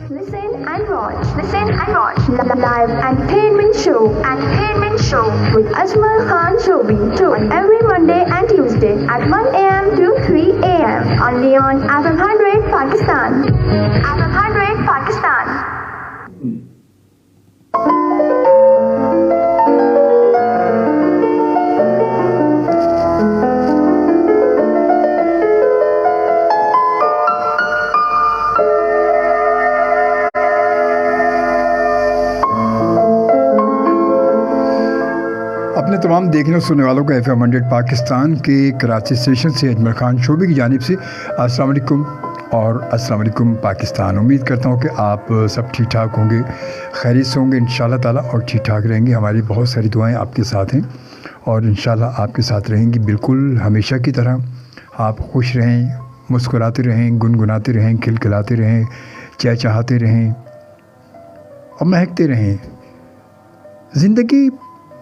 Listen and watch. Listen and watch. Live entertainment show. Entertainment show with Ajmal Khan Shobi. On every Monday and Tuesday at 1 a.m. to 3 a.m. Only on FM 100 Pakistan. FM 100 Pakistan. اپنے تمام دیکھنے اور سننے والوں کو FM 100 Pakistan کے Karachi station سے اجمل خان شعبی کی جانب سے السلام علیکم اور السلام علیکم پاکستان۔ امید کرتا ہوں کہ آپ سب ٹھیک ٹھاک ہوں گے، خیریت سے ہوں گے انشاءاللہ تعالیٰ، اور ٹھیک ٹھاک رہیں گے۔ ہماری بہت ساری دعائیں آپ کے ساتھ ہیں اور انشاءاللہ آپ کے ساتھ رہیں گی بالکل ہمیشہ کی طرح۔ آپ خوش رہیں، مسکراتے رہیں، گنگناتے رہیں، کھلکھلاتے رہیں، چہچہاتے رہیں اور مہکتے رہیں۔ زندگی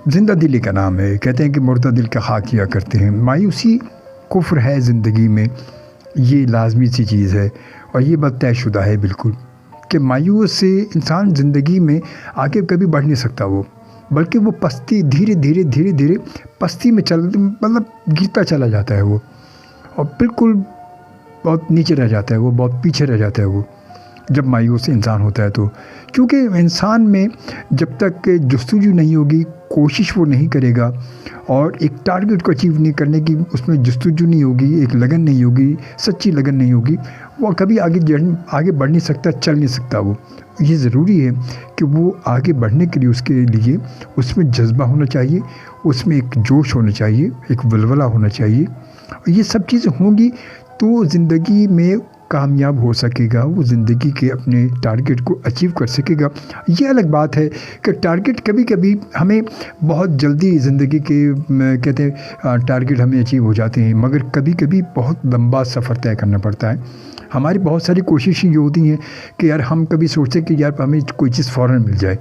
زندہ دلی کا نام ہے، کہتے ہیں کہ مردہ دل کا خاک کیا کرتے ہیں۔ مایوسی کفر ہے زندگی میں، یہ لازمی سی چیز ہے اور یہ بات طے شدہ ہے بالکل کہ مایوس سے انسان زندگی میں آگے کبھی بڑھ نہیں سکتا، وہ بلکہ وہ پستی دھیرے دھیرے پستی میں مطلب گرتا چلا جاتا ہے وہ، اور بالکل بہت نیچے رہ جاتا ہے وہ، بہت پیچھے رہ جاتا ہے وہ جب مایوس انسان ہوتا ہے تو۔ کیونکہ انسان میں جب تک جستجو نہیں ہوگی، کوشش وہ نہیں کرے گا اور ایک ٹارگٹ کو اچیو نہیں کرنے کی اس میں جستجو نہیں ہوگی، ایک لگن نہیں ہوگی، سچی لگن نہیں ہوگی، وہ کبھی آگے بڑھ نہیں سکتا، چل نہیں سکتا وہ۔ یہ ضروری ہے کہ وہ آگے بڑھنے کے لیے اس میں جذبہ ہونا چاہیے، اس میں ایک جوش ہونا چاہیے، ایک ولولہ ہونا چاہیے، اور یہ سب چیزیں ہوں گی تو زندگی میں کامیاب ہو سکے گا، وہ زندگی کے اپنے ٹارگٹ کو اچیو کر سکے گا۔ یہ الگ بات ہے کہ ٹارگٹ کبھی ہمیں بہت جلدی زندگی کے کہتے ہیں ٹارگٹ ہمیں اچیو ہو جاتے ہیں، مگر کبھی بہت لمبا سفر طے کرنا پڑتا ہے۔ ہماری بہت ساری کوششیں یہ ہوتی ہیں کہ یار ہم کبھی سوچتے کہ یار ہمیں کوئی چیز فوراً مل جائے،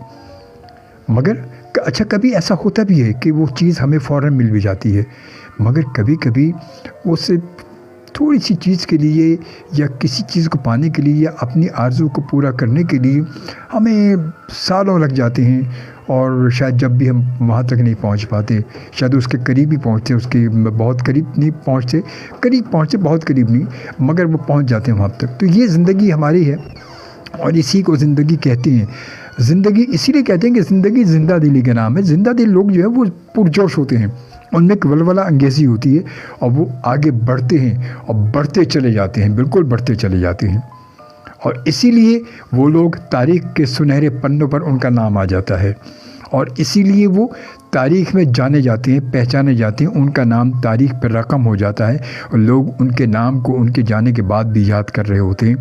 مگر اچھا کبھی ایسا ہوتا بھی ہے کہ وہ چیز ہمیں فوراً مل بھی جاتی ہے، مگر کبھی وہ صرف تھوڑی سی چیز کے لیے یا کسی چیز کو پانے کے لیے یا اپنی آرزو کو پورا کرنے کے لیے ہمیں سالوں لگ جاتے ہیں، اور شاید جب بھی ہم وہاں تک نہیں پہنچ پاتے، شاید اس کے قریب ہی پہنچتے، اس کے بہت قریب نہیں پہنچتے، قریب پہنچتے بہت قریب نہیں، مگر وہ پہنچ جاتے ہیں وہاں تک۔ تو یہ زندگی ہماری ہے اور اسی کو زندگی کہتے ہیں۔ زندگی اسی لیے کہتے ہیں کہ زندگی زندہ دلی کا نام ہے۔ زندہ دل لوگ جو ہے وہ پرجوش ہوتے ہیں، ان میں ایک ولولہ انگیزی ہوتی ہے اور وہ آگے بڑھتے ہیں اور بڑھتے چلے جاتے ہیں، بالکل بڑھتے چلے جاتے ہیں، اور اسی لیے وہ لوگ تاریخ کے سنہرے پنوں پر ان کا نام آ جاتا ہے، اور اسی لیے وہ تاریخ میں جانے جاتے ہیں، پہچانے جاتے ہیں، ان کا نام تاریخ پر رقم ہو جاتا ہے، اور لوگ ان کے نام کو ان کے جانے کے بعد بھی یاد کر رہے ہوتے ہیں،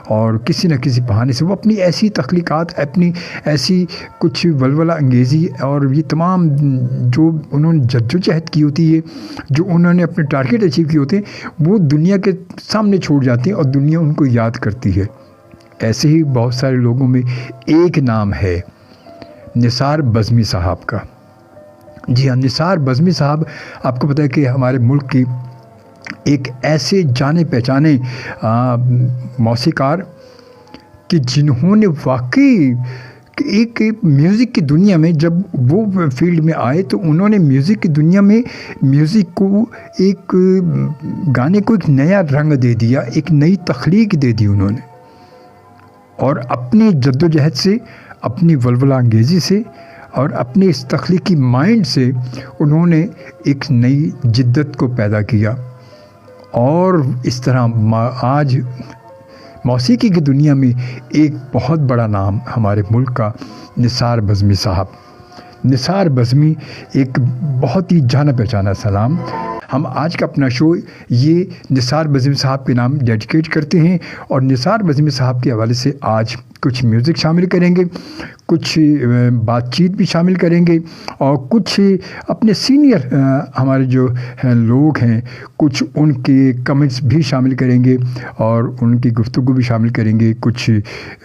اور کسی نہ کسی بہانے سے وہ اپنی ایسی تخلیقات، اپنی ایسی کچھ ولولہ انگیزی اور یہ تمام جو انہوں نے جدوجہد کی ہوتی ہے، جو انہوں نے اپنے ٹارگٹ اچیو کیے ہوتے ہیں، وہ دنیا کے سامنے چھوڑ جاتے ہیں اور دنیا ان کو یاد کرتی ہے۔ ایسے ہی بہت سارے لوگوں میں ایک نام ہے نثار بزمی صاحب کا۔ جی ہاں، نثار بزمی صاحب آپ کو پتہ ہے کہ ہمارے ملک کی ایک ایسے جانے پہچانے موسیقار کہ جنہوں نے واقعی ایک میوزک کی دنیا میں جب وہ فیلڈ میں آئے تو انہوں نے میوزک کی دنیا میں میوزک کو ایک گانے کو ایک نیا رنگ دے دیا، ایک نئی تخلیق دے دی انہوں نے، اور اپنی جدوجہد سے، اپنی ولولہ انگیزی سے اور اپنے اس تخلیقی مائنڈ سے انہوں نے ایک نئی جدت کو پیدا کیا، اور اس طرح آج موسیقی کی دنیا میں ایک بہت بڑا نام ہمارے ملک کا نثار بزمی صاحب۔ نثار بزمی ایک بہت ہی جانا پہچانا سلام۔ ہم آج کا اپنا شو یہ نثار بزمی صاحب کے نام ڈیڈیکیٹ کرتے ہیں، اور نثار بزمی صاحب کے حوالے سے آج کچھ میوزک شامل کریں گے، کچھ بات چیت بھی شامل کریں گے، اور کچھ اپنے سینئر ہمارے جو لوگ ہیں کچھ ان کے کمنٹس بھی شامل کریں گے، اور ان کی گفتگو بھی شامل کریں گے، کچھ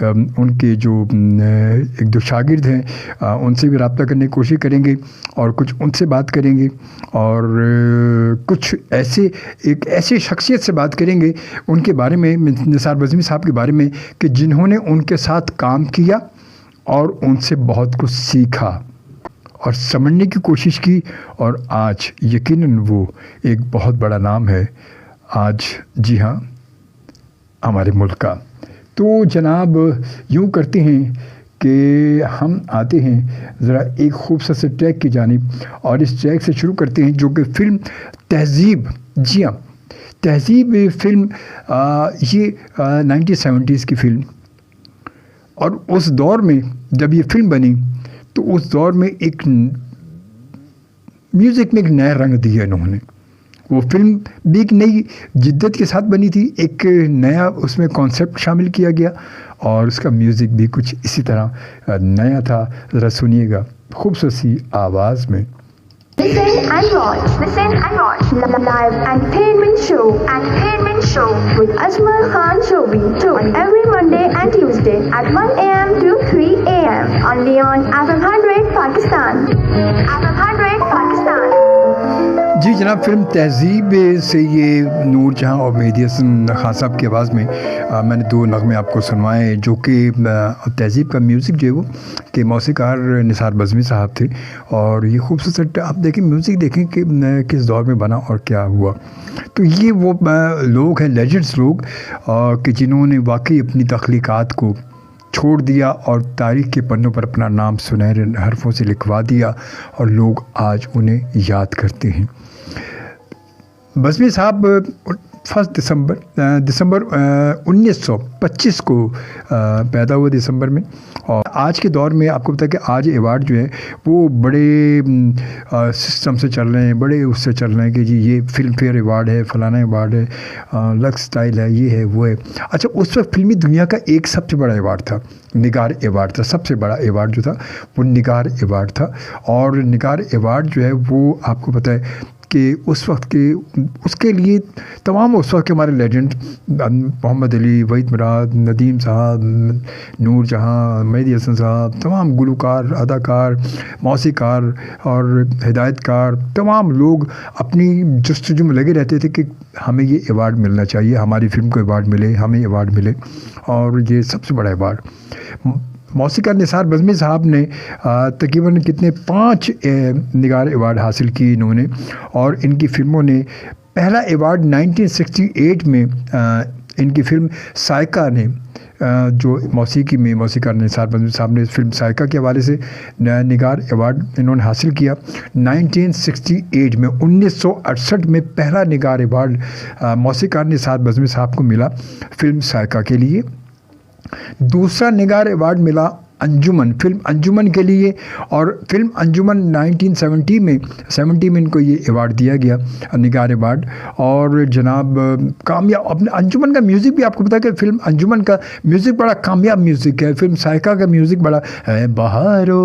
ان کے جو ایک دو شاگرد ہیں ان سے بھی رابطہ کرنے کی کوشش کریں گے، اور کچھ ان سے بات کریں گے، اور کچھ ایک ایسی شخصیت سے بات کریں گے ان کے بارے میں، نثار بزمی صاحب کے بارے میں، کہ جنہوں نے ان کے ساتھ کام کیا اور ان سے بہت کچھ سیکھا اور سمجھنے کی کوشش کی، اور آج یقیناً وہ ایک بہت بڑا نام ہے آج، جی ہاں، ہمارے ملک کا۔ تو جناب یوں کرتے ہیں کہ ہم آتے ہیں ذرا ایک خوبصورت سے ٹریک کی جانب، اور اس ٹریک سے شروع کرتے ہیں جو کہ فلم تہذیب، جی ہاں تہذیب فلم، یہ 1970s کی فلم، اور اس دور میں جب یہ فلم بنی تو اس دور میں ایک میوزک میں ایک نیا رنگ دیا انہوں نے۔ وہ فلم بھی ایک نئی جدت کے ساتھ بنی تھی، ایک نیا اس میں کانسیپٹ شامل کیا گیا، اور اس کا میوزک بھی کچھ اسی طرح نیا تھا۔ ذرا سنیے گا خوبصورت سی آواز میں۔ Listen and watch live entertainment show with Ajmal Khan Shobi on every Monday and Tuesday at 1 a.m. to 3 a.m. only on FM 100 Pakistan. FM 100 Pakistan. جی جناب، فلم تہذیب سے یہ نور جہاں اور مہدی حسن خان صاحب کی آواز میں میں نے دو نغمے آپ کو سنوائے، جو کہ تہذیب کا میوزک جو ہے وہ کہ موسیقار نثار بزمی صاحب تھے، اور یہ خوبصورت آپ دیکھیں میوزک دیکھیں کہ کس دور میں بنا اور کیا ہوا۔ تو یہ وہ لوگ ہیں، لیجنڈس لوگ، کہ جنہوں نے واقعی اپنی تخلیقات کو چھوڑ دیا اور تاریخ کے پنوں پر اپنا نام سنہرے حرفوں سے لکھوا دیا، اور لوگ آج انہیں یاد کرتے ہیں۔ بزمی صاحب 1 دسمبر 1925 کو پیدا ہوئے دسمبر میں، اور آج کے دور میں آپ کو پتہ ہے کہ آج ایوارڈ جو ہے وہ بڑے سسٹم سے چل رہے ہیں، بڑے اس سے چل رہے ہیں کہ جی یہ فلم فیئر ایوارڈ ہے، فلانا ایوارڈ ہے، لکس اسٹائل ہے، یہ ہے وہ ہے۔ اچھا، اس وقت فلمی دنیا کا ایک سب سے بڑا ایوارڈ تھا، نگار ایوارڈ تھا، سب سے بڑا ایوارڈ جو تھا وہ نگار ایوارڈ تھا، اور نگار ایوارڈ جو ہے وہ آپ کو پتہ ہے کہ اس وقت کے اس کے لیے تمام اس وقت کے ہمارے لیجنڈ محمد علی، وحید مراد، ندیم صاحب، نور جہاں، مہدی حسن صاحب، تمام گلوکار، اداکار، موسیقار اور ہدایت کار، تمام لوگ اپنی جستجو میں لگے رہتے تھے کہ ہمیں یہ ایوارڈ ملنا چاہیے، ہماری فلم کو ایوارڈ ملے، ہمیں ایوارڈ ملے، اور یہ سب سے بڑا ایوارڈ۔ موسیقار نثار بزمی صاحب نے تقریباً 5 نگار ایوارڈ حاصل کیے انہوں نے، اور ان کی فلموں نے پہلا ایوارڈ 1968 میں ان کی فلم سائیکا نے، جو موسیقی میں موسیقار نثار بزمی صاحب نے فلم سائیکا کے حوالے سے نگار ایوارڈ انہوں نے حاصل کیا 1968 میں۔ 1968 میں پہلا نگار ایوارڈ موسیقار نثار بزمی صاحب کو ملا فلم سائیکا کے لیے۔ دوسرا نگار ایوارڈ ملا انجمن، فلم انجمن کے لیے، اور فلم انجمن 1970 میں ان کو یہ ایوارڈ دیا گیا، نگار ایوارڈ۔ اور جناب کامیاب اپنے انجمن کا میوزک بھی آپ کو پتا ہے کہ فلم انجمن کا میوزک بڑا کامیاب میوزک ہے، فلم سائیکا کا میوزک بڑا ہے، بہارو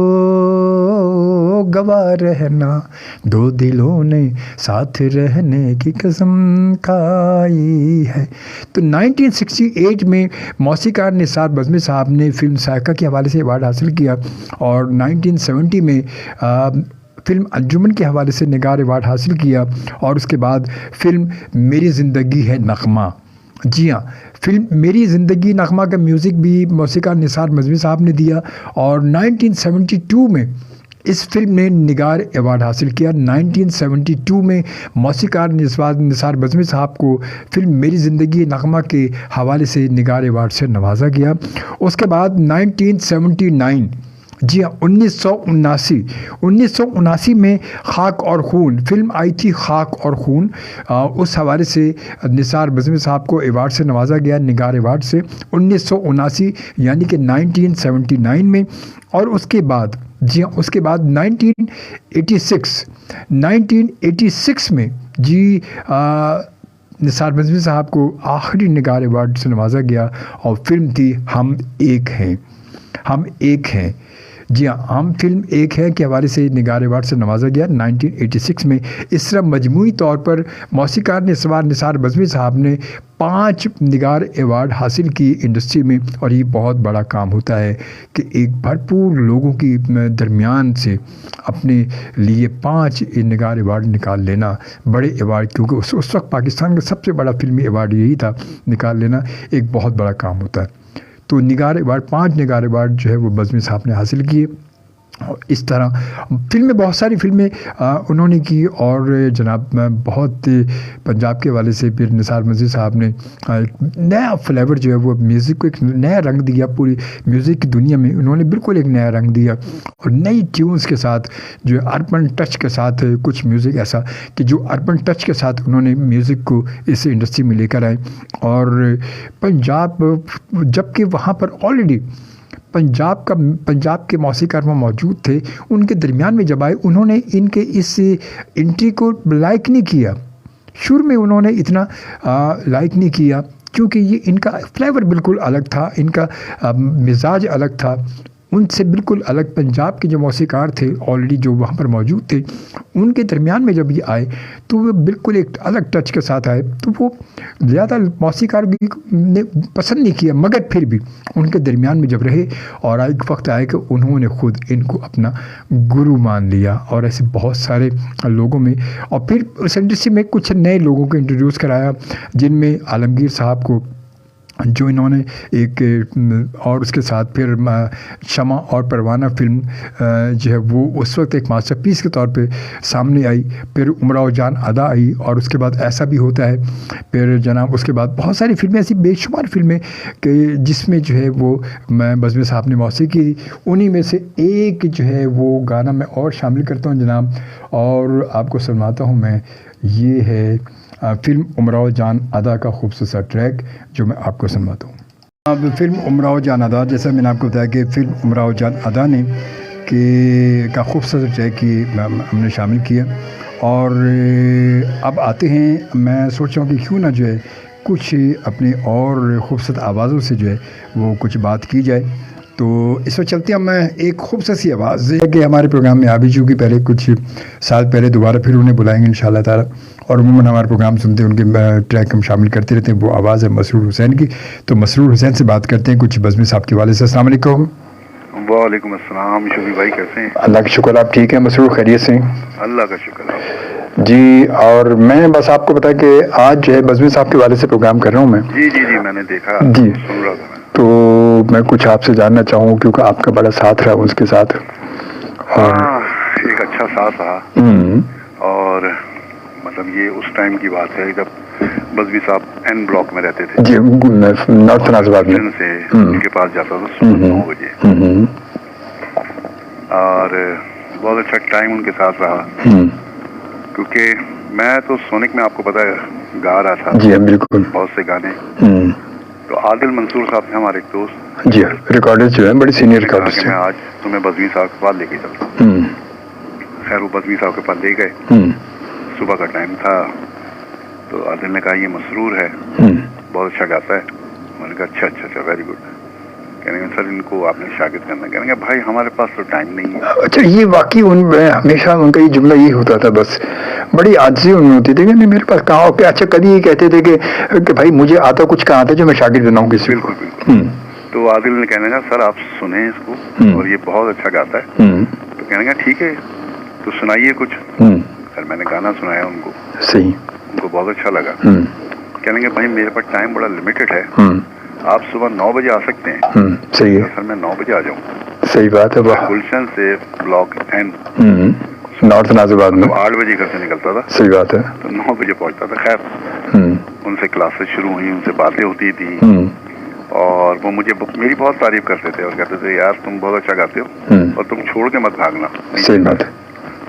گواہ رہنا، دو دلوں نے ساتھ رہنے کی قسم کھائی ہے۔ تو 1968 میں موسیقار نثار بزمی صاحب نے فلم سائیکا کے حوالے سے ایوارڈ حاصل کیا، اور 1970 میں فلم انجمن کے حوالے سے نگار ایوارڈ حاصل کیا، اور اس کے بعد فلم میری زندگی ہے نغمہ، جی ہاں فلم میری زندگی نغمہ کا میوزک بھی موسیقار نثار بزمی صاحب نے دیا، اور 1972 میں اس فلم نے نگار ایوارڈ حاصل کیا۔ 1972 میں موسیقار نثار بزمی صاحب کو فلم میری زندگی نغمہ کے حوالے سے نگار ایوارڈ سے نوازا گیا۔ اس کے بعد 1979، جی ہاں 1979 میں خاک اور خون فلم آئی تھی، خاک اور خون، اس حوالے سے نثار بزمی صاحب کو ایوارڈ سے نوازا گیا، نگار ایوارڈ سے 1979 یعنی کہ 1979 میں۔ اور اس کے بعد جی ہاں اس کے بعد 1986 میں جی نثار بزمی صاحب کو آخری نگار ایوارڈ سے نوازا گیا، اور فلم تھی ہم ایک ہیں، ہم ایک ہیں۔ جی ہاں، عام فلم ایک ہے کے حوالے سے نگار ایوارڈ سے نوازا گیا 1986 میں. اس طرح مجموعی طور پر موسیقار نثار بزمی صاحب نے 5 نگار ایوارڈ حاصل کی انڈسٹری میں. اور یہ بہت بڑا کام ہوتا ہے کہ ایک بھرپور لوگوں کی درمیان سے اپنے لیے 5 نگار ایوارڈ نکال لینا. بڑے ایوارڈ، کیونکہ اس وقت پاکستان کا سب سے بڑا فلمی ایوارڈ یہی تھا، نکال لینا ایک بہت بڑا کام ہوتا ہے. تو نگار ایوارڈ 5 نگار ایوارڈ جو ہے وہ بزمی صاحب نے حاصل کیے. اور اس طرح فلمیں، بہت ساری فلمیں انہوں نے کی. اور جناب بہت پنجاب کے والے سے پھر نثار بزمی صاحب نے ایک نیا فلیور جو ہے وہ میوزک کو ایک نیا رنگ دیا. پوری میوزک کی دنیا میں انہوں نے بالکل ایک نیا رنگ دیا، اور نئی ٹیونز کے ساتھ جو اربن ٹچ کے ساتھ کچھ میوزک ایسا کہ جو اربن ٹچ کے ساتھ انہوں نے میوزک کو اس انڈسٹری میں لے کر آئے. اور پنجاب، جبکہ وہاں پر آلریڈی پنجاب کے موسیقار وہاں موجود تھے، ان کے درمیان میں جب آئے انہوں نے ان کے اس انٹری کو لائک نہیں کیا. شروع میں انہوں نے اتنا لائک نہیں کیا کیونکہ یہ ان کا فلیور بالکل الگ تھا، ان کا مزاج الگ تھا، ان سے بالکل الگ. پنجاب کے جو موسیقار تھے آلریڈی جو وہاں پر موجود تھے، ان کے درمیان میں جب یہ آئے تو وہ بالکل ایک الگ ٹچ کے ساتھ آئے. تو وہ زیادہ موسیقار نے پسند نہیں کیا، مگر پھر بھی ان کے درمیان میں جب رہے اور ایک وقت آئے کہ انہوں نے خود ان کو اپنا گرو مان لیا. اور ایسے بہت سارے لوگوں میں، اور پھر اس انڈسٹری میں کچھ نئے لوگوں کو انٹروڈیوس کرایا، جن میں عالمگیر صاحب کو جو انہوں نے ایک، اور اس کے ساتھ پھر شمع اور پروانہ فلم جو ہے وہ اس وقت ایک ماسٹر پیس کے طور پہ سامنے آئی. پھر امراؤ جان ادا آئی، اور اس کے بعد ایسا بھی ہوتا ہے. پھر جناب اس کے بعد بہت ساری فلمیں، ایسی بے شمار فلمیں کہ جس میں جو ہے وہ میں بزمی صاحب نے موسیقی دی. انہی میں سے ایک جو ہے وہ گانا میں اور شامل کرتا ہوں جناب، اور آپ کو سنواتا ہوں میں. یہ ہے فلم امراؤ جان ادا کا خوبصورت ٹریک جو میں آپ کو سنواتا ہوں. اب فلم امراؤ جان ادا، جیسا میں نے آپ کو بتایا کہ فلم امراؤ جان ادا نے کا خوبصورت ٹریک ہم نے شامل کیا. اور اب آتے ہیں، میں سوچ رہا ہوں کہ کیوں نہ جو ہے کچھ اپنے اور خوبصورت آوازوں سے جو ہے وہ کچھ بات کی جائے. تو اس وقت چلتے ہیں، میں ایک خوبصورت سی آواز کہ ہمارے پروگرام میں آ بھی چکی پہلے کچھ سال پہلے، دوبارہ پھر انہیں بلائیں گے انشاءاللہ تعالی. اور عموماً ہمارے پروگرام سنتے ہیں، ان کے ٹریک ہم شامل کرتے رہتے ہیں. وہ آواز ہے مسرور حسین کی. تو مسرور حسین سے بات کرتے ہیں کچھ بزمی صاحب کے والے سے. السلام علیکم. وعلیکم السلام. شبی بھائی کیسے ہیں؟ اللہ کا شکر، آپ ٹھیک ہیں مسرور؟ خیریت سے؟ اللہ کا شکر ہے جی. اور میں بس آپ کو بتا کہ آج جو ہے بزمی صاحب کے والے سے پروگرام کر رہا ہوں میں. جی میں نے دیکھا، جی سن رہا تھا. تو میں کچھ آپ سے جاننا چاہوں کیونکہ آپ کا بڑا ساتھ رہا اس کے ساتھ. ہاں، ایک اچھا ساتھ رہا. اور مطلب یہ اس ٹائم کی بات ہے جب بزمی صاحب این بلاک میں رہتے تھے. جی، نارتھ نازیب آباد میں سے ان کے پاس جاتا تھا صبح 9 بجے. اور بہت اچھا ٹائم ان کے ساتھ رہا، کیونکہ میں تو سونک میں آپ کو پتا ہے گا رہا تھا. جی بالکل، بہت سے گانے. تو عادل منصور صاحب تھے ہمارے ایک دوست. جی ریکارڈر جو ہے بڑی سینئر ریکارڈر کہ میں آج تمہیں بزمی صاحب کے پاس لے کے چلتا ہوں. خیر وہ بزمی صاحب کے پاس لے گئے. صبح کا ٹائم تھا. تو عادل نے کہا یہ مسرور ہے، بہت اچھا گاتا ہے. میں نے کہا اچھا ویری گڈ. کہنے گے سر ان کو آپ نے شاگرد کرنا. کہنے گے بھائی ہمارے پاس تو ٹائم نہیں ہے. اچھا، یہ واقعی ہمیشہ ان کا یہ جملہ یہ ہوتا تھا، بس بڑی عاجزی ان میں ہوتی تھی کہ نہیں میرے پاس کہاں. اچھا کبھی یہ کہتے تھے کہ بھائی مجھے آتا کچھ کہاں تھا جو میں شاگرد بناؤں کسی. بالکل. تو عادل نے کہنے گا سر آپ سنیں اس کو، اور یہ بہت اچھا گاتا ہے. تو کہنے گا ٹھیک ہے تو سنائیے کچھ. سر میں نے گانا سنایا ان کو. صحیح. ان کو بہت اچھا لگا. کہنے گے بھائی میرے پاس ٹائم بڑا لمیٹڈ ہے، آپ صبح 9 بجے آ سکتے ہیں. صحیح ہے سر، میں 9 بجے آ جاؤں. صحیح بات ہے. گلشن سے بلاک این نارتھ نازیب آباد میں 8 بجے گھر سے نکلتا تھا. صحیح بات ہے. تو 9 بجے پہنچتا تھا. خیر ان سے کلاسز شروع ہوئی، ان سے باتیں ہوتی تھی، اور وہ مجھے میری بہت تعریف کرتے تھے اور کہتے تھے یار تم بہت اچھا گاتے ہو اور تم چھوڑ کے مت بھاگنا. صحیح بات ہے.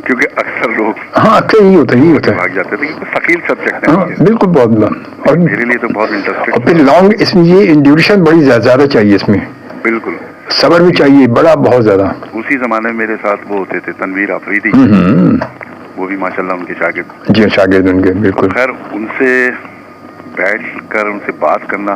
کیونکہ اکثر لوگ اکثر یہی ہوتا ہے بھاگ جاتے تھے کیونکہ ثقیل سبجیکٹ ہے. بالکل بہت. اور میرے لیے تو بہت انٹرسٹڈ. اور پھر لانگ اس میں یہ ڈیوریشن بڑی زیادہ چاہیے اس میں. بالکل. صبر بھی چاہیے بڑا بہت زیادہ. اسی زمانے میں میرے ساتھ وہ ہوتے تھے تنویر آفریدی، وہ بھی ماشاءاللہ ان کے شاگرد. جی شاگرد ان کے. بالکل. خیر ان سے بیٹھ کر ان سے بات کرنا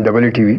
WTV,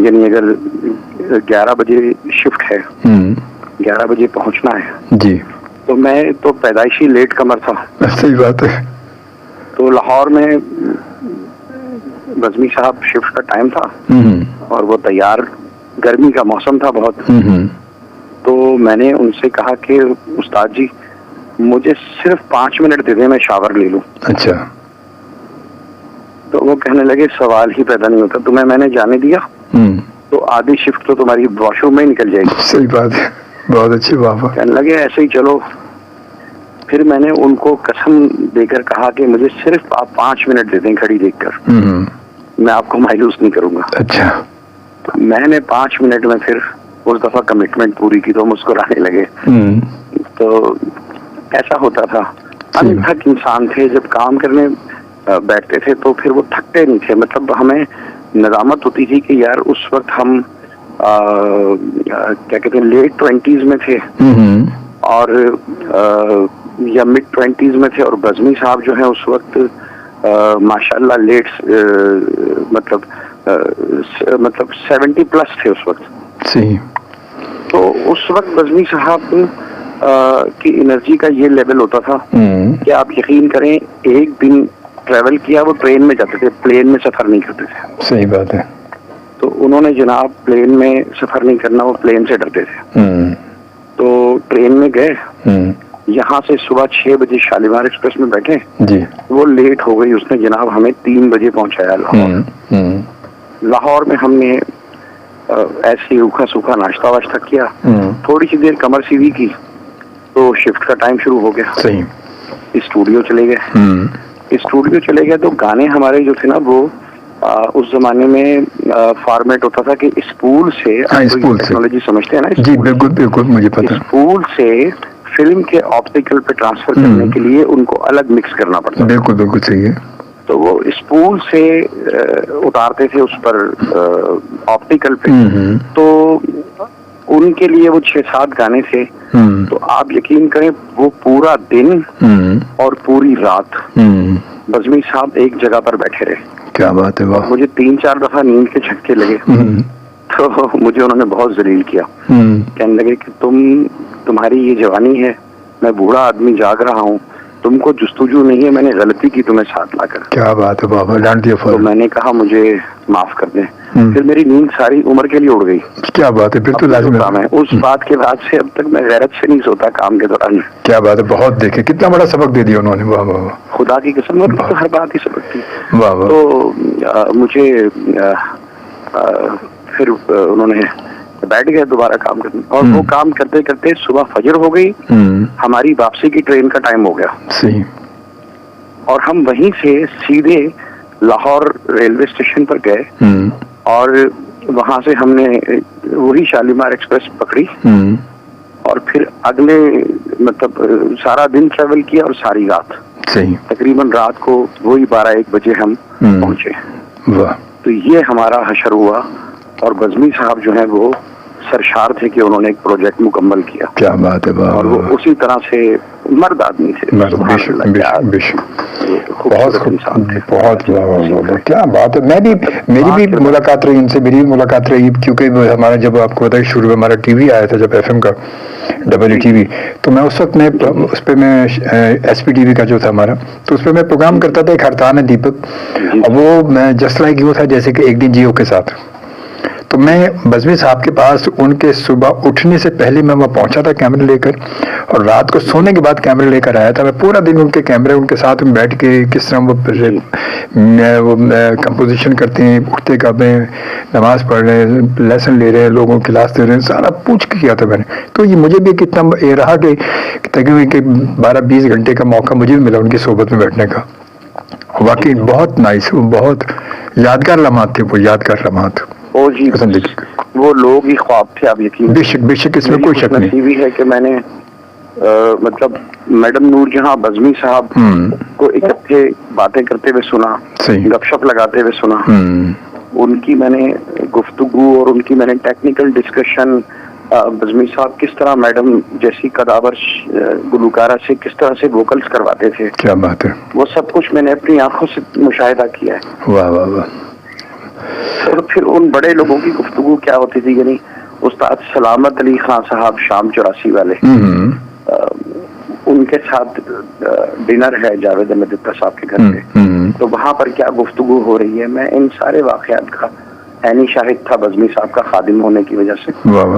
یعنی اگر 11 بجے شفٹ ہے, 11 بجے پہنچنا ہے جی, تو میں تو پیدائشی لیٹ کمر تھا. صحیح بات ہے. تو لاہور میں بزمی صاحب شفٹ کا ٹائم تھا اور وہ تیار, گرمی کا موسم تھا بہت. تو میں نے ان سے کہا کہ استاد جی مجھے صرف 5 منٹ دے دیں, میں شاور لے لوں. اچھا. تو وہ کہنے لگے سوال ہی پیدا نہیں ہوتا. تمہیں میں نے جانے دیا تو آدھی شفٹ تو تمہاری واش روم میں ہی نکل جائے گی. صحیح بات ہے, بہت اچھی بات. کہنے لگے ایسے ہی چلو. پھر میں نے ان کو قسم دے کر کہا کہ مجھے صرف آپ 5 منٹ دے دیں گھڑی دیکھ کر, میں آپ کو مایوس نہیں کروں گا. اچھا. میں نے 5 منٹ میں پھر اس دفعہ کمٹمنٹ پوری کی تو مسکرانے لگے. تو ایسا ہوتا تھا, ہم تھک انسان تھے. جب کام کرنے بیٹھتے تھے تو پھر وہ تھکتے نہیں تھے. مطلب ہمیں ندامت ہوتی تھی کہ یار اس وقت ہم کیا کہتے ہیں لیٹ 20s میں تھے اور یا مڈ 20s میں تھے, اور بزمی صاحب جو ہیں اس وقت ماشاءاللہ لیٹ مطلب 70+ تھے اس وقت. صحیح. تو اس وقت بزمی صاحب کی انرجی کا یہ لیول ہوتا تھا کہ آپ یقین کریں ایک دن ٹریول کیا وہ ٹرین میں جاتے تھے, پلین میں سفر نہیں کرتے تھے. صحیح بات ہے. تو انہوں نے جناب پلین میں سفر نہیں کرنا, وہ پلین سے ڈرتے تھے. تو ٹرین میں گئے, یہاں سے صبح 6 بجے شالیمار ایکسپریس میں بیٹھے جی. وہ لیٹ ہو گئی, اس نے جناب ہمیں 3 بجے پہنچایا لاہور. لاہور میں ہم نے ایسے روکھا سوکھا ناشتہ واشتہ کیا, تھوڑی سی دیر کمر سیدھی کی تو شفٹ کا ٹائم شروع ہو گیا. صحیح. اسٹوڈیو چلے گئے تو گانے ہمارے جو تھے نا وہ اس زمانے میں فارمیٹ ہوتا تھا کہ اسپول سے ٹیکنالوجی سمجھتے ہیں نا. جی بالکل بالکل مجھے پتا. اسپول سے فلم کے آپٹیکل پہ ٹرانسفر کرنے کے لیے ان کو الگ مکس کرنا پڑتا. بالکل بالکل صحیح ہے. تو وہ اسپول سے اتارتے تھے اس پر آپٹیکل پہ. تو ان کے لیے وہ 6-7 گانے تھے. تو آپ یقین کریں وہ پورا دن اور پوری رات بزمی صاحب ایک جگہ پر بیٹھے رہے. کیا بات ہے. مجھے 3-4 دفعہ نیند کے جھٹکے لگے تو مجھے انہوں نے بہت ذلیل کیا. کہنے لگے کہ تمہاری یہ جوانی ہے, میں بوڑھا آدمی جاگ رہا ہوں, تم کو جستجو نہیں ہے, میں نے غلطی کی تمہیں ساتھ لا کر. کیا بات ہے بابا, ڈانٹ دیا. تو میں نے کہا مجھے معاف کر دیں. پھر میری نیند ساری عمر کے لیے اڑ گئی. کیا بات ہے. پھر تو لازم ہے. اس بات کے بعد سے اب تک میں غیرت سے نہیں سوتا کام کے دوران. کیا بات ہے. بہت دیکھے کتنا بڑا سبق دے دیا انہوں نے. واہ واہ, خدا کی قسم, تو ہر بات ہی سبق تھی. واہ واہ. تو مجھے پھر انہوں نے بیٹھ گئے دوبارہ کام کرنے, اور وہ کام کرتے کرتے صبح فجر ہو گئی. ہماری واپسی کی ٹرین کا ٹائم ہو گیا. صحیح. اور ہم وہیں سے سیدھے لاہور ریلوے اسٹیشن پر گئے اور وہاں سے ہم نے وہی شالیمار ایکسپریس پکڑی اور پھر اگلے مطلب سارا دن ٹریول کیا اور ساری رات. صحیح. تقریباً رات کو وہی 12-1 بجے ہم پہنچے. واہ. تو یہ ہمارا حشر ہوا, اور بزمی صاحب جو ہیں وہ سرشار تھے کہ انہوں نے ایک پروجیکٹ مکمل کیا. کیا بات ہے. اور وہ اسی طرح سے مرد آدمی تھے. بہت کیا بات ہے. میری بھی ملاقات رہی ان سے, میری بھی ملاقات رہی, کیونکہ ہمارا جب آپ کو بتایا شروع میں ہمارا ٹی وی آیا تھا جب FM کا WTV, تو میں اس وقت میں اس پہ میں SPTV کا جو تھا ہمارا, تو اس پہ میں پروگرام کرتا تھا ایک ہرتان ہے دیپک, اور وہ میں جسٹ لائک یو تھا جیسے کہ ایک دن جیو کے ساتھ. تو میں بزمی صاحب کے پاس ان کے صبح اٹھنے سے پہلے میں وہاں پہنچا تھا کیمرے لے کر, اور رات کو سونے کے بعد کیمرے لے کر آیا تھا. میں پورا دن ان کے کیمرے ان کے ساتھ بیٹھ کے کس طرح وہ کمپوزیشن کرتے ہیں, اٹھتے کب ہیں, نماز پڑھ رہے ہیں, لیسن لے رہے ہیں, لوگوں کی کلاس دے رہے ہیں, سارا پوچھ کے کیا تھا میں نے. تو یہ مجھے بھی کتنا یہ رہا کہ تقریباً کہ 12-20 گھنٹے کا موقع مجھے بھی ملا ان کی صحبت میں بیٹھنے کا. واقعی بہت نائس, بہت یادگار لمحات تھے وہ, یادگار لمحات. وہ لوگ ہی خواب تھے. آپ یقین بے شک بے شک, اس میں کوئی شک نہیں ہے کہ میں نے مطلب میڈم نور جہاں بزمی صاحب کو اکٹھے باتیں کرتے ہوئے سنا, گپ شپ لگاتے ہوئے سنا, ان کی میں نے گفتگو اور ان کی میں نے ٹیکنیکل ڈسکشن, بزمی صاحب کس طرح میڈم جیسی قداور گلوکارہ سے کس طرح سے ووکلز کرواتے تھے. کیا بات ہے. وہ سب کچھ میں نے اپنی آنکھوں سے مشاہدہ کیا ہے. واہ واہ واہ. اور پھر ان بڑے لوگوں کی گفتگو کیا ہوتی تھی، یعنی استاد سلامت علی خان صاحب شام 84 والے، ان کے ساتھ ڈنر ہے جاوید احمد اتر صاحب کے گھر پہ، تو وہاں پر کیا گفتگو ہو رہی ہے. میں ان سارے واقعات کا عینی شاہد تھا بزمی صاحب کا خادم ہونے کی وجہ سے.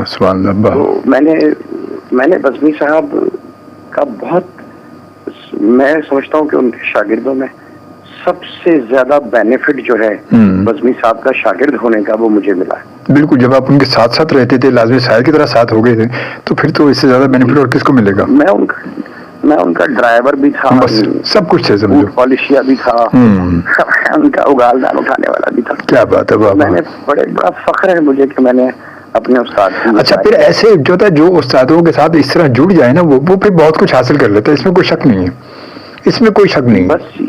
سبحان اللہ. تو میں نے بزمی صاحب کا بہت، میں سمجھتا ہوں کہ ان کے شاگردوں میں سب سے زیادہ بینیفٹ جو ہے بزمی صاحب کا شاگرد ہونے کا وہ مجھے ملا ہے. بالکل، جب آپ ان کے ساتھ ساتھ رہتے تھے، لازمی سائر کی طرح ساتھ ہو گئے تھے، تو پھر تو اس سے زیادہ بینیفٹ اور کس کو ملے گا. میں ان کا ڈرائیور بھی تھا، سب کچھ ہے، سمجھو پالیشیا بھی تھا، ان کا اگال دان اٹھانے والا بھی تھا. کیا بات ہے. میں نے بڑا فخر ہے مجھے کہ میں نے اپنے استاد. اچھا، پھر ایسے جو تھا جو استادوں کے ساتھ اس طرح جڑ جائے نا، وہ پھر بہت کچھ حاصل کر لیتا ہے، اس میں کوئی شک نہیں ہے، اس میں کوئی شک نہیں. بس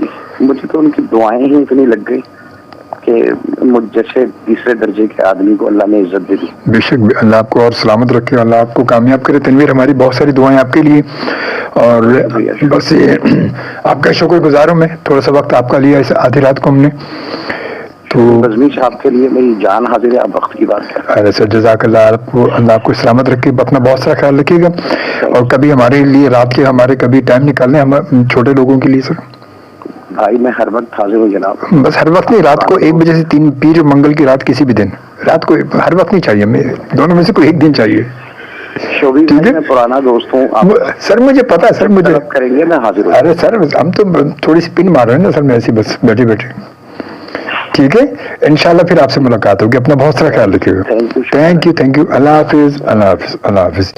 مجھے تو ان کی دعائیں ہی اتنی لگ گئی کہ مجھ جیسے تیسرے درجے کے آدمی کو اللہ نے عزت دے دی. بے شک، اللہ آپ کو اور سلامت رکھے، اللہ آپ کو کامیاب کرے. تنویر، ہماری بہت ساری دعائیں آپ کے لیے، اور بس یہ آپ کا شکر گزار ہوں. میں تھوڑا سا وقت آپ کا لیا اس آدھی رات کو ہم نے، تو بزمی صاحب کے لیے میری جان حاضر ہے. آپ وقت کی بات کریں. ارے سر، جزاک اللہ. اللہ آپ کو سلامت رکھے، اپنا بہت سارا خیال رکھیے گا، اور کبھی ہمارے لیے رات کے ہمارے کبھی ٹائم نکالنے ہم چھوٹے لوگوں کے لیے. سر بھائی میں ہر وقت حاضر ہوں جناب. بس ہر وقت نہیں، رات کو 1 بجے سے 3 پیر منگل کی رات، کسی بھی دن رات کو، ہر وقت نہیں چاہیے ہمیں، دونوں میں سے کوئی ایک دن چاہیے. شوبی میں پرانا دوست ہوں سر، مجھے پتا ہے سر، مجھے کریں گے میں حاضر ہوں. ارے سر، ہم تو تھوڑی سی پن مار رہے ہیں نا سر، میں ایسے بس بیٹھے بیٹھے. ٹھیک ہے، انشاءاللہ پھر آپ سے ملاقات ہوگی. اپنا بہت سارا خیال رکھیے گا. Thank you. اللہ حافظ. اللہ حافظ. اللہ حافظ.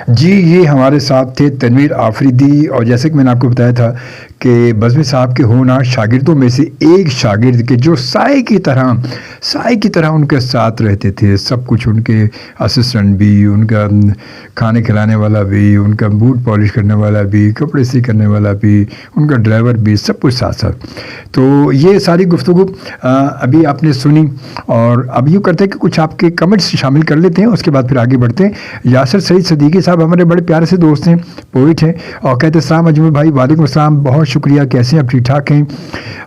جی، یہ ہمارے ساتھ تھے تنویر آفریدی، اور جیسے کہ میں نے آپ کو بتایا تھا کہ بزمی صاحب کے ہونا شاگردوں میں سے ایک شاگرد کے جو سائے کی طرح ان کے ساتھ رہتے تھے. سب کچھ، ان کے اسسٹنٹ بھی، ان کا کھانے کھلانے والا بھی، ان کا بوٹ پالش کرنے والا بھی، کپڑے سی کرنے والا بھی، ان کا ڈرائیور بھی، سب کچھ ساتھ ساتھ. تو یہ ساری گفتگو ابھی آپ نے سنی، اور اب یوں کرتے ہیں کہ کچھ آپ کے کمنٹس شامل کر لیتے ہیں، اس کے بعد پھر آگے بڑھتے ہیں. یاسر سعید صدیقی صاحب ہمارے بڑے پیارے سے دوست ہیں، پوئٹ ہیں، اور کہتے ہیں السلام اجمل بھائی. وعلیکم السلام، بہت شکریہ، کیسے ہیں آپ؟ ٹھیک ٹھاک ہیں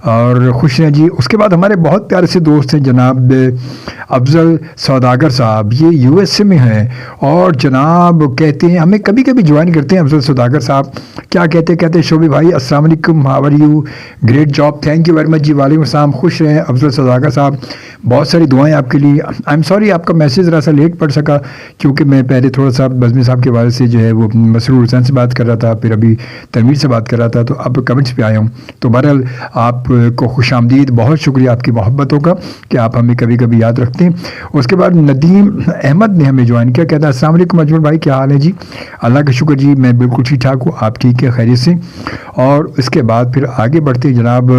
اور خوش ہیں جی. اس کے بعد ہمارے بہت پیارے سے دوست ہیں جناب افضل سوداگر صاحب، یہ یو ایس اے میں ہیں، اور جناب کہتے ہیں ہمیں کبھی کبھی جوائن کرتے ہیں. افضل سوداگر صاحب کیا کہتے ہیں شوبی بھائی السلام علیکم، how are you, great job, thank you very much جی. وعلیکم السلام، خوش رہیں افضل سوداگر صاحب، بہت ساری دعائیں آپ کے لیے. آئی ایم سوری آپ کا میسیج ذرا سا لیٹ پڑ سکا، کیونکہ میں پہلے تھوڑا سا بزمی صاحب کے بارے سے جو ہے وہ مسرور حسین سے بات کر رہا تھا، پھر ابھی تنویر سے بات کر رہا تھا، تو اب کمنٹس پہ آیا ہوں. تو بہرحال آپ کو خوش آمدید، بہت شکریہ آپ کی محبتوں کا کہ آپ ہمیں کبھی کبھی یاد رکھتے ہیں. اس کے بعد ندیم احمد نے ہمیں جوائن کیا، کہتا ہے السلام علیکم اجمل بھائی، کیا حال ہے جی؟ اللہ کا شکر جی، میں بالکل ٹھیک ٹھاک ہوں، آپ ٹھیک ہے، خیریت سے؟ اور اس کے بعد پھر آگے بڑھتے ہیں. جناب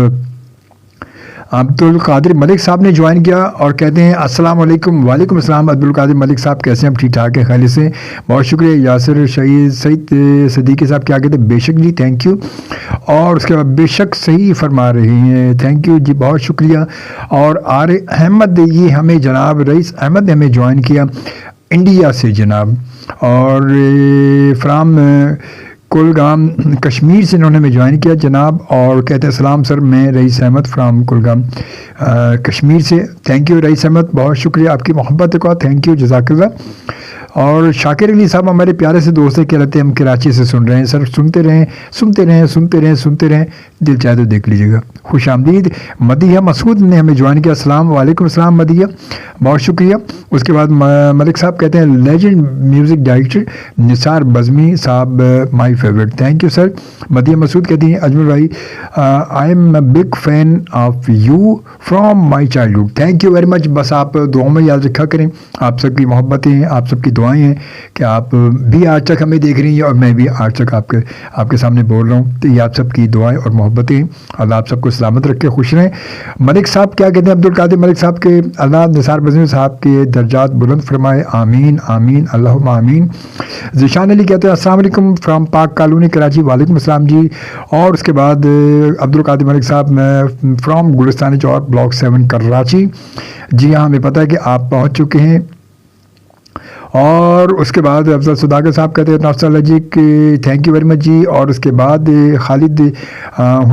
عبد القادر ملک صاحب نے جوائن کیا اور کہتے ہیں السلام علیکم. وعلیکم السلام عبد القادر ملک صاحب، کیسے ہیں آپ؟ ٹھیک ٹھاک ہے، خیریت سے؟ بہت شکریہ. یاسر سعید صدیقی صاحب کیا کہتے ہیں؟ بے شک جی، تھینک یو. اور اس کے بعد بے شک صحیح فرما رہے ہیں، تھینک یو جی، بہت شکریہ. اور آر احمد، یہ ہمیں جناب رئیس احمد نے ہمیں جوائن کیا انڈیا سے جناب، اور فرام کلگام کشمیر سے انہوں نے ہمیں جوائن کیا جناب، اور کہتے ہیں السلام سر، میں رئیس احمد فرام کلگام کشمیر سے. تھینک یو رئیس احمد، بہت شکریہ آپ کی محبت کا، تھینک یو، جزاک اللہ. اور شاکر علی صاحب ہمارے پیارے سے دوست ہیں، کہہ رہتے ہیں ہم کراچی سے سن رہے ہیں سر، سنتے رہیں، دل چاہے تو دیکھ لیجیے گا. خوش آمدید. مدیحہ مسعود نے ہمیں جوائن کیا، السلام وعلیکم السلام مدیحہ، بہت شکریہ. اس کے بعد ملک صاحب کہتے ہیں legend music director Nisar Bazmi صاحب my favourite, thank you sir. Madiha Masood کہتی ہیں اجمل بھائی I am a big fan of you from my childhood, thank you very much. بس آپ دعاؤں میں یاد رکھا کریں، آپ سب کی محبتیں ہیں، آپ سب کی دعائیں ہیں کہ آپ بھی آج تک ہمیں دیکھ رہی ہیں اور میں بھی آج تک آپ کے سامنے بول رہا ہوں. تو یہ آپ سب کی دعائیں اور محبتیں، اللہ آپ سب کو سلامت رکھے، خوش رہیں. ملک صاحب کیا کہتے ہیں؟ عبد القادر ملک صاحب کے اللہ نثار بزمی صاحب کے درجات بلند فرمائے، آمین آمین اللہم آمین. ذیشان علی کہتے ہیں السلام علیکم فرام پاک کالونی کراچی، وعلیکم السلام جی. اور اس کے بعد عبد القادر ملک صاحب from Gulistan Chowk block 7 Karachi. جی ہاں، ہمیں پتہ ہے کہ آپ پہنچ چکے ہیں. اور اس کے بعد افضل صداقت صاحب کہتے ہیں ناصر جی کہ تھینک یو ویری مچ جی. اور اس کے بعد خالد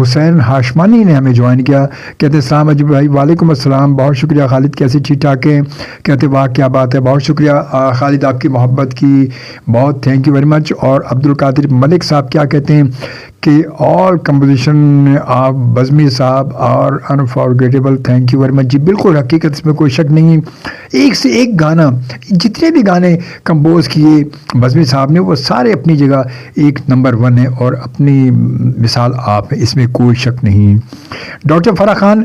حسین ہاشمانی نے ہمیں جوائن کیا, کہتے ہیں السلام علیکم بھائی. وعلیکم السلام, بہت شکریہ خالد, کیسے ٹھیک ٹھاک ہیں؟ کہتے واہ کیا بات ہے, بہت شکریہ خالد آپ کی محبت کی, بہت تھینک یو ویری مچ. اور عبد القادر ملک صاحب کیا کہتے ہیں کہ آل کمپوزیشن آپ بزمی صاحب اور unforgettable, thank you very much جی. بالکل حقیقت اس میں کوئی شک نہیں, ایک سے ایک گانا, جتنے بھی گانے کمپوز کیے بزمی صاحب نے وہ سارے اپنی جگہ ایک نمبر 1 ہیں اور اپنی مثال آپ ہیں, اس میں کوئی شک نہیں. ڈاکٹر فرح خان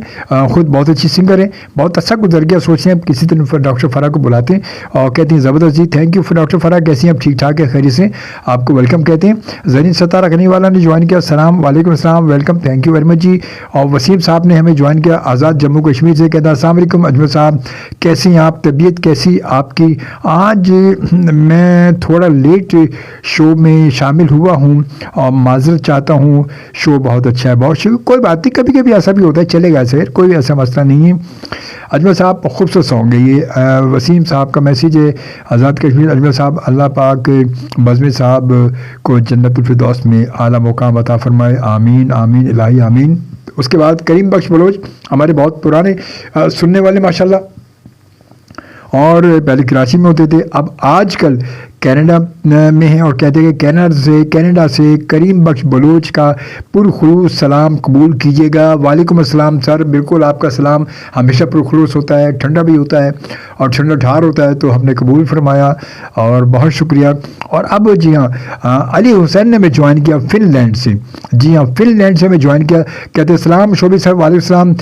خود بہت اچھی سنگر ہیں, بہت اچھا گزر گیا, سوچیں ہیں کسی دن ڈاکٹر فرح کو بلاتے ہیں اور کہتے ہیں زبردست جی, تھینک یو فور ڈاکٹر فرح, کیسی ہیں آپ؟ ٹھیک ٹھاک ہے, خیریت سے, آپ کو ویلکم کہتے ہیں. زرین ستارہ غنی والا نے جوائن کیا, السلام وعلیکم السلام, welcome, thank you very much جی. اور وسیم صاحب نے ہمیں جوائن کیا آزاد جموں کشمیر سے, کہتا ہے السلام علیکم اجمل صاحب, کیسی ہیں آپ؟ طبیعت کیسی آپ کی؟ آج میں تھوڑا لیٹ شو میں شامل ہوا ہوں اور معذرت چاہتا ہوں, شو بہت اچھا ہے. بہت شکریہ, کوئی بات نہیں, کبھی کبھی ایسا بھی ہوتا ہے, چلے گا سر, کوئی ایسا مسئلہ نہیں ہے. اجمل صاحب خوبصورت سانگ ہے یہ, وسیم صاحب کا میسیج ہے, آزاد کشمیر. اجمل صاحب اللہ پاک بزمی صاحب کو جنت الفردوس میں اعلیٰ مقام عطا فرمائے, آمین آمین الہی آمین. اس کے بعد کریم بخش بلوچ ہمارے بہت پرانے سننے والے ماشاءاللہ, اور پہلے کراچی میں ہوتے تھے, اب آج کل کینیڈا میں ہیں, اور کہتے ہیں کہ کینیڈا سے کریم بخش بلوچ کا پرخلوص سلام قبول کیجیے گا. وعلیکم السلام سر, بالکل آپ کا سلام ہمیشہ پرخلوص ہوتا ہے, ٹھنڈا بھی ہوتا ہے اور ٹھنڈا ٹھار ہوتا ہے, تو ہم نے قبول فرمایا اور بہت شکریہ. اور اب جی ہاں علی حسین نے ہمیں جوائن کیا فن لینڈ سے, جی ہاں فن لینڈ سے ہمیں جوائن کیا, کہتے ہیں السلام شوبی سر. وعلیکم السلام,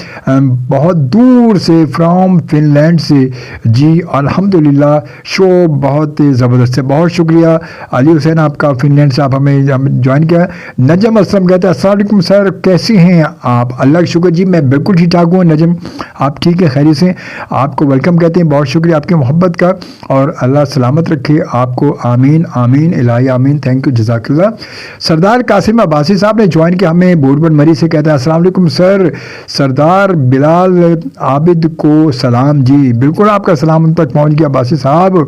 بہت دور سے فرام فن لینڈ سے جی, الحمدللہ شو بہت زبردست ہے, بہت شکریہ علی حسین آپ کا فن لینڈ سے, آپ ہمیں جوائن کیا. نجم اسلم کہتے ہیں السلام علیکم سر, کیسے ہیں آپ؟ اللہ کا شکر جی, میں بالکل ٹھیک ٹھاک ہوں. نجم آپ ٹھیک ہے, خیریت سے, آپ کو ویلکم کہتے ہیں, بہت شکریہ آپ کی محبت کا, اور اللہ سلامت رکھے آپ کو, آمین آمین الہی آمین, تھینک یو جزاک اللہ. سردار قاسم عباسی صاحب نے جوائن کیا ہمیں بوربن مری سے, کہتے ہیں السلام علیکم سر. سردار بلال عابد کو سلام جی, بالکل آپ کا سلام ان تک پہنچ گیا عباسی صاحب.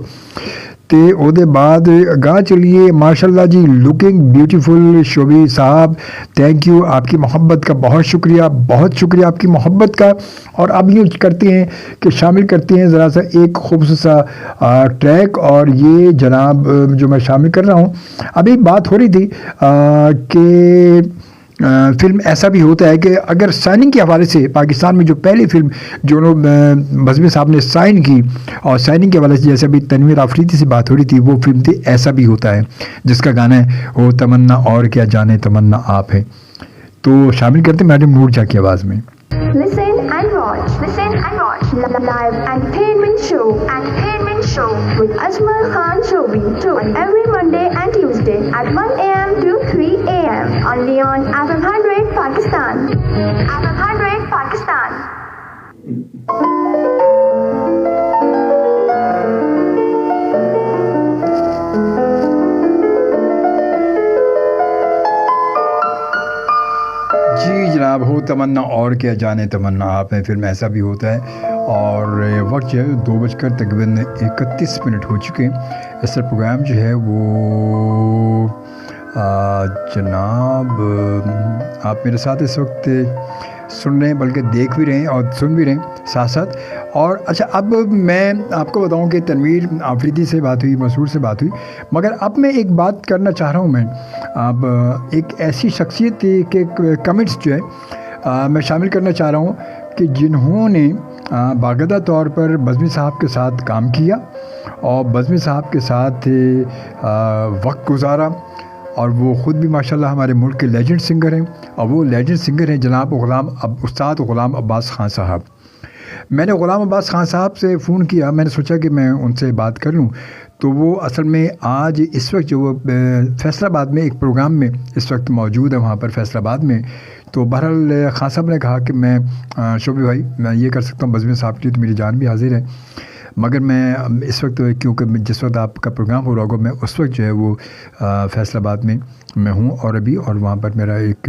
تے او دے بعد گاہ چلیے ماشاءاللہ جی, لکنگ بیوٹیفل شوبی صاحب, تھینک یو آپ کی محبت کا, بہت شکریہ, بہت شکریہ آپ کی محبت کا. اور اب یوں کرتے ہیں کہ شامل کرتے ہیں ذرا سا ایک خوبصورت سا ٹریک, اور یہ جناب جو میں شامل کر رہا ہوں, ابھی بات ہو رہی تھی کہ فلم ایسا بھی ہوتا ہے کہ اگر سائننگ کے حوالے سے پاکستان میں جو پہلی فلم جو بزمی صاحب نے سائن کی, اور سائننگ کے حوالے سے جیسے ابھی تنویر آفریدی سے بات ہو رہی تھی, وہ فلم تھی ایسا بھی ہوتا ہے, جس کا گانا ہے وہ تمنا اور کیا جانے تمنا آپ ہے. تو شامل کرتے ہیں میڈم نور جا کی آواز میں. Listen and watch live entertainment show with Ajmal Khan Shobi on every Monday and Tuesday at 1 a.m. to 3 a.m. only on FM 100 Pakistan. FM 100 Pakistan. جی جناب, ہو تمنا اور کیا جانے تمنا آپ ہے, فلم ایسا بھی ہوتا ہے. اور وقت جو ہے 2 تقریباً 31 ہو چکے ہیں. اس طرح پروگرام جو ہے وہ جناب آپ میرے ساتھ اس وقت سن رہے ہیں, بلکہ دیکھ بھی رہے ہیں اور سن بھی رہے ہیں ساتھ ساتھ. اور اچھا, اب میں آپ کو بتاؤں کہ تنویر آفریدی سے بات ہوئی, مسرور سے بات ہوئی, مگر اب میں ایک بات کرنا چاہ رہا ہوں. میں اب ایک ایسی شخصیت کے کمنٹس جو ہے میں شامل کرنا چاہ رہا ہوں کہ جنہوں نے باقاعدہ طور پر بزمی صاحب کے ساتھ کام کیا اور بزمی صاحب کے ساتھ وقت گزارا, اور وہ خود بھی ماشاءاللہ ہمارے ملک کے لیجنڈ سنگر ہیں, اور وہ لیجنڈ سنگر ہیں جناب استاد غلام عباس خان صاحب. میں نے غلام عباس خان صاحب سے فون کیا, میں نے سوچا کہ میں ان سے بات کر لوں, تو وہ اصل میں آج اس وقت جو وہ فیصل آباد میں ایک پروگرام میں اس وقت موجود ہے وہاں پر فیصل آباد میں. تو بہرحال خان صاحب نے کہا کہ میں شوبی بھائی میں یہ کر سکتا ہوں بزمی صاحب کے لیے, تو میری جان بھی حاضر ہے, مگر میں اس وقت کیونکہ جس وقت آپ کا پروگرام ہو رہا ہوگا میں اس وقت جو ہے وہ فیصل آباد میں ہوں, اور ابھی اور وہاں پر میرا ایک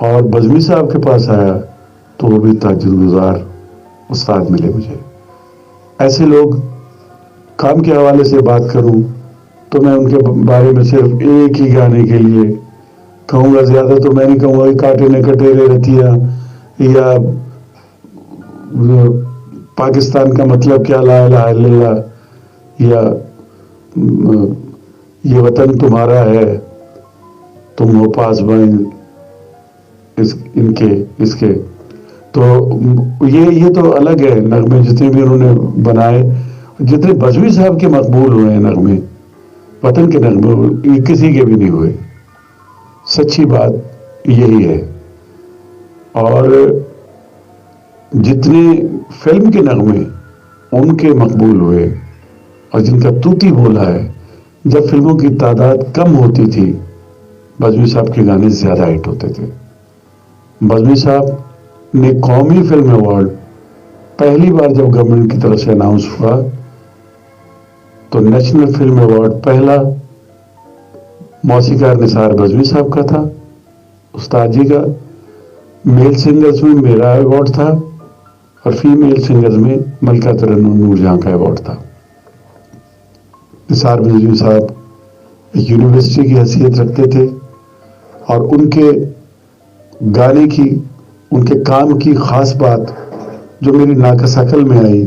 اور بزمی صاحب کے پاس آیا تو وہ بھی تہجد گزار استاد ملے مجھے. ایسے لوگ کام کے حوالے سے بات کروں تو میں ان کے بارے میں صرف ایک ہی گانے کے لیے کہوں گا. زیادہ تو میں نہیں کہوں گا کہ کاٹے نے کٹیرے رتیا یا پاکستان کا مطلب کیا لا الہ الا اللہ یا یہ وطن تمہارا ہے تم ہو پاس بائیں اس کے تو یہ تو الگ ہے. نغمے جتنے بھی انہوں نے بنائے, جتنے بزمی صاحب کے مقبول ہوئے ہیں نغمے, وطن کے نغمے, یہ کسی کے بھی نہیں ہوئے. سچی بات یہی ہے. اور جتنے فلم کے نغمے ان کے مقبول ہوئے اور جن کا توتی بولا ہے, جب فلموں کی تعداد کم ہوتی تھی بزمی صاحب کے گانے زیادہ ہٹ ہوتے تھے. بزمی صاحب نے قومی فلم ایوارڈ پہلی بار جب گورنمنٹ کی طرف سے اناؤنس ہوا تو نیشنل فلم ایوارڈ پہلا موسیقار نثار بزمی صاحب کا تھا, استاد جی کا. میل سنگرز میں میرا ایوارڈ تھا اور فیمیل سنگرز میں ملکہ ترنم نور جہاں کا ایوارڈ تھا. نثار بزمی صاحب ایک یونیورسٹی کی حیثیت رکھتے تھے اور ان کے گانے کی, ان کے کام کی خاص بات جو میری ناقص عقل میں آئی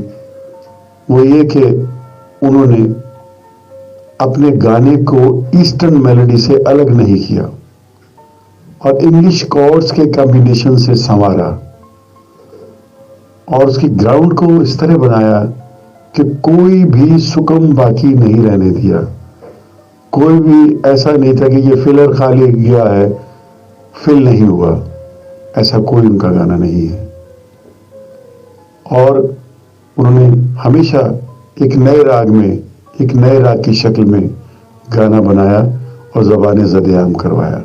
وہ یہ کہ انہوں نے اپنے گانے کو ایسٹرن میلوڈی سے الگ نہیں کیا اور انگلش کارڈز کے کمبینیشن سے سنوارا اور اس کی گراؤنڈ کو اس طرح بنایا کہ کوئی بھی سکم باقی نہیں رہنے دیا. کوئی بھی ایسا نہیں تھا کہ یہ فلر خالی گیا ہے, فل نہیں ہوا, ایسا کوئی ان کا گانا نہیں ہے. اور انہوں نے ہمیشہ ایک نئے راگ میں, ایک نئے راگ کی شکل میں گانا بنایا اور زبانیں زد عام کروایا.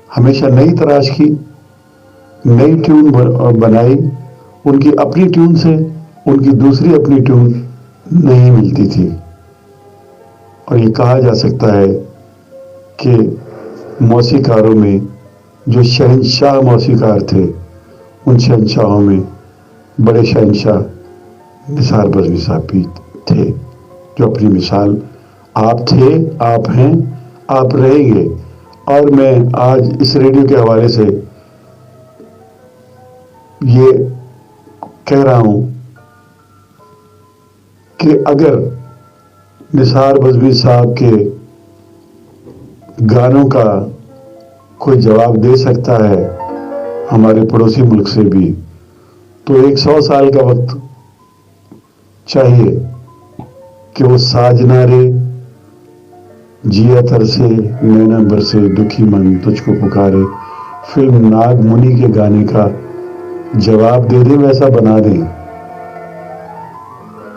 ہمیشہ نئی تراش کی, نئی ٹیون بنائی. ان کی اپنی ٹیون سے ان کی دوسری اپنی ٹیون نہیں ملتی تھی. اور یہ کہا جا سکتا ہے کہ موسیقاروں میں جو شہنشاہ موسیقار تھے ان شہنشاہوں میں بڑے شہنشاہ نثار بزمی صاحب بھی تھے, جو اپنی مثال آپ تھے, آپ ہیں, آپ رہیں گے. اور میں آج اس ریڈیو کے حوالے سے یہ کہہ رہا ہوں کہ اگر نثار بزمی صاحب کے گانوں کا کوئی جواب دے سکتا ہے ہمارے پڑوسی ملک سے بھی, تو 100 سال کا وقت چاہیے کہ وہ ساجنا رے جیا تر سے نینا بر سے دکھی من تجھ کو پکارے فلم ناگ منی کے گانے کا جواب دے دیں, ویسا بنا دیں,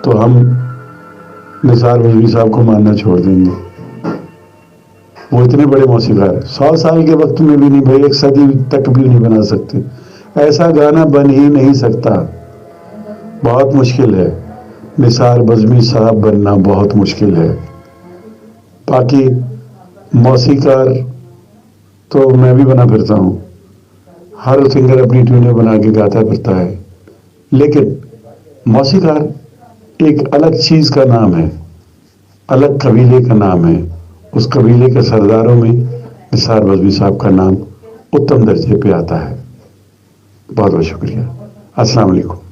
تو ہم نثار بزمی صاحب کو ماننا چھوڑ دیں گے. وہ اتنے بڑے موسیقار 100 سال کے وقت میں بھی نہیں بھائی, 1 صدی تک بھی نہیں بنا سکتے. ایسا گانا بن ہی نہیں سکتا, بہت مشکل ہے. نثار بزمی صاحب بننا بہت مشکل ہے. باقی موسیقار تو میں بھی بنا پھرتا ہوں, ہر سنگر اپنی ٹیونیں بنا کے گاتا پھرتا ہے, لیکن موسیقار ایک الگ چیز کا نام ہے, الگ قبیلے کا نام ہے. اس قبیلے کے سرداروں میں نثار بزمی صاحب کا نام اتم درجے پہ آتا ہے. بہت بہت شکریہ. السلام علیکم.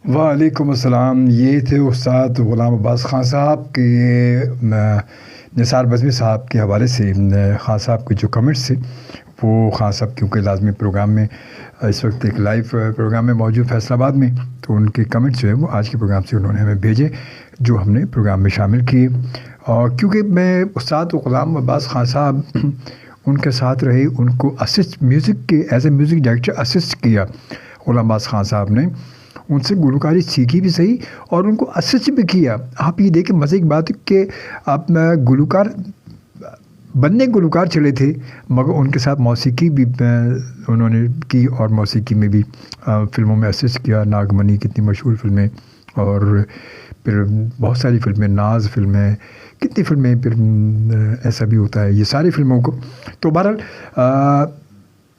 وعلیکم السلام. یہ تھے استاد غلام عباس خان صاحب کے نثار بزمی صاحب کے حوالے سے. خان صاحب کے جو کمنٹس تھے وہ خان صاحب کیونکہ لازمی پروگرام میں اس وقت ایک لائیو پروگرام میں موجود فیصل آباد میں, تو ان کے کمنٹس جو ہے وہ آج کے پروگرام سے انہوں نے ہمیں بھیجے جو ہم نے پروگرام میں شامل کیے. اور کیونکہ میں استاد غلام عباس خان صاحب ان کے ساتھ رہے, ان کو اسسٹ میوزک کے as a music director assist کیا غلام عباس خان صاحب نے, ان سے گلوکاری سیکھی بھی صحیح اور ان کو اسسٹ بھی کیا. آپ یہ دیکھیں مزے کی بات کہ آپ گلوکار بننے گلوکار چلے تھے مگر ان کے ساتھ موسیقی بھی انہوں نے کی اور موسیقی میں بھی فلموں میں اسسٹ کیا. ناگمنی کتنی مشہور فلمیں اور پھر بہت ساری فلمیں, ناز فلمیں, کتنی فلمیں, پھر ایسا بھی ہوتا ہے یہ ساری فلموں کو. تو بہرحال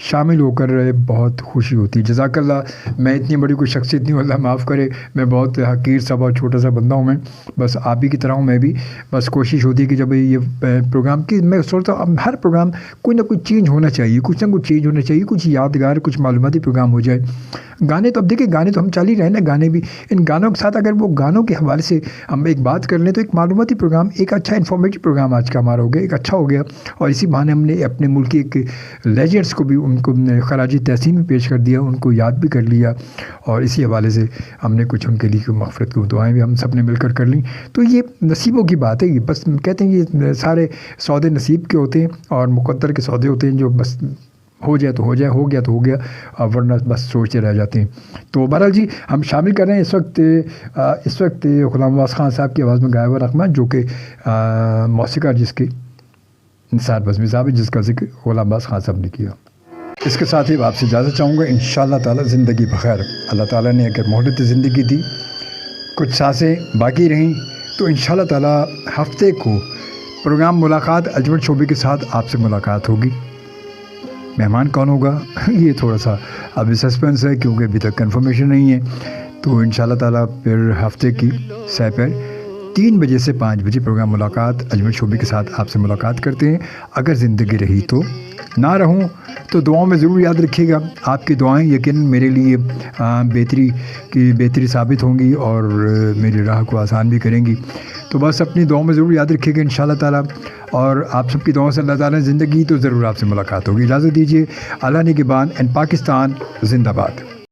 شامل ہو کر بہت خوشی ہوتی ہے. جزاک اللہ. میں اتنی بڑی کوئی شخصیت نہیں ہوں, اللہ معاف کرے, میں بہت حقیر سا بہت چھوٹا سا بندہ ہوں. میں بس آپ ہی کی طرح ہوں. میں بھی بس کوشش ہوتی ہے کہ جب یہ پروگرام کی میں سوچتا ہوں ہر پروگرام کوئی نہ کوئی چینج ہونا چاہیے, کچھ نہ کچھ چینج ہونا چاہیے, کچھ یادگار کچھ معلوماتی پروگرام ہو جائے. گانے تو اب دیکھیں گانے تو ہم چل ہی رہے ہیں نا, گانے بھی ان گانوں کے ساتھ اگر وہ گانوں کے حوالے سے ہم ایک بات کر لیں تو ایک معلوماتی پروگرام, ایک اچھا انفارمیٹیو پروگرام آج کا ہمارا ہو گیا, ایک اچھا ہو گیا. اور اسی بہانے ہم نے اپنے ملک کے ایک لیجنڈس کو بھی ان کو خراج تحسین بھی پیش کر دیا, ان کو یاد بھی کر لیا, اور اسی حوالے سے ہم نے کچھ ان کے لیے مغفرت کی دعائیں بھی ہم سب نے مل کر کر لیں. تو یہ نصیبوں کی بات ہے, یہ بس کہتے ہیں یہ سارے سودے نصیب کے ہوتے ہیں اور مقدر کے سودے ہوتے ہیں, جو بس ہو جائے تو ہو جائے, ہو گیا تو ہو گیا, ورنہ بس سوچتے رہ جاتے ہیں. تو بہرحال جی ہم شامل کر رہے ہیں اس وقت غلام عباس خان صاحب کی آواز میں گایا ہوا نغمہ, جو کہ موسیقار جس کے نثار بزمی صاحب ہے, جس کا ذکر غلام عباس خان صاحب نے کیا. اس کے ساتھ ہی آپ سے اجازت چاہوں گا. انشاءاللہ تعالی زندگی بخیر, اللہ تعالیٰ نے اگر مہلت زندگی دی, کچھ سانسیں باقی رہیں, تو انشاءاللہ تعالی ہفتے کو پروگرام ملاقات اجمل شعبے کے ساتھ آپ سے ملاقات ہوگی. مہمان کون ہوگا یہ تھوڑا سا ابھی سسپینس ہے, کیونکہ ابھی تک کنفرمیشن نہیں ہے. تو انشاءاللہ تعالی پھر ہفتے کی سہ پیر 3 بجے سے 5 بجے پروگرام ملاقات اجمل شعبے کے ساتھ آپ سے ملاقات کرتے ہیں. اگر زندگی رہی تو, نہ رہوں تو دعاؤں میں ضرور یاد رکھیے گا. آپ کی دعائیں یقیناً میرے لیے بہتری ثابت ہوں گی اور میری راہ کو آسان بھی کریں گی. تو بس اپنی دعاؤں میں ضرور یاد رکھیے گا انشاءاللہ تعالی, اور آپ سب کی دعاؤں سے اللہ تعالیٰ زندگی تو ضرور آپ سے ملاقات ہوگی. اجازت دیجیے. اللہ نگہبان اینڈ پاکستان زندہ باد.